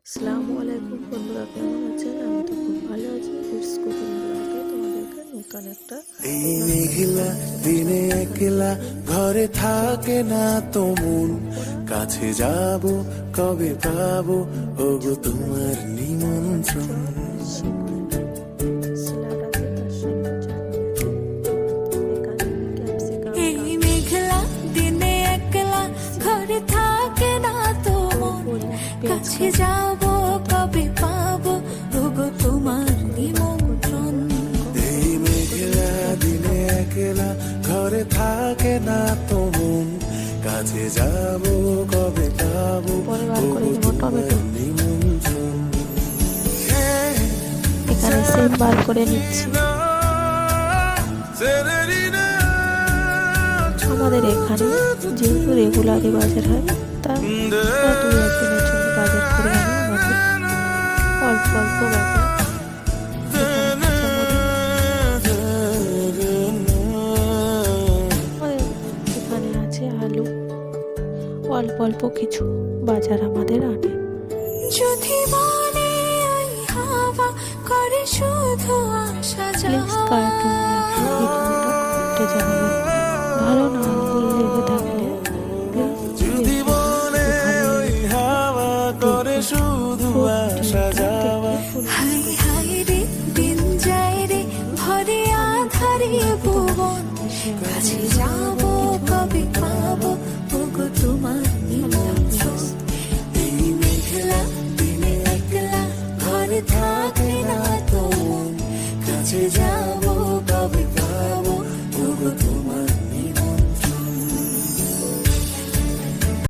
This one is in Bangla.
আসসালামু আলাইকুম বন্ধুরা, কেমন আছেন? আমি তো খুব ভালো আছি। ইটস কুকিং ব্লগে তোমাদেরকে নতুন একটা এই মেঘলা দিনে একলা ঘরে থাকে না তো মন, কাছে যাব কবে পাবো ওগো তোমার নিমন্ত্রণ। স্যালাড আছে, তার সঙ্গে এখানে ক্যাপসিকাম, এই মেঘলা দিনে একলা ঘরে থাকে না তো মন, কাছে যাব কবে পাবো ওগো তোমার নিমন্ত্রণ। এই মেঘলা দিনে একলা ঘরে থাকে না তো মন, কাছে যাব কবে পাবো পরে বার করে ওগো দেবো তোমার টমেটো। নিমন্ত্রণ। এখানে সিম বার করে নিচ্ছি। আমাদের এখানে যেহেতু রেগুলারই বাজার হয়, তা দু একদিনের জন্য বাজার করে আনি আমাদের অল্প অল্প বাজার। এখানে আছে আলু, অল্প অল্প কিছু বাজার আমাদের আনে। যদি মনে ওই হাওয়া করে শুধু আসা প্লিজ যাওয়া, কার্টুন ভিডিওটা করতে জানাবেন, ভালো না লেগে থাকে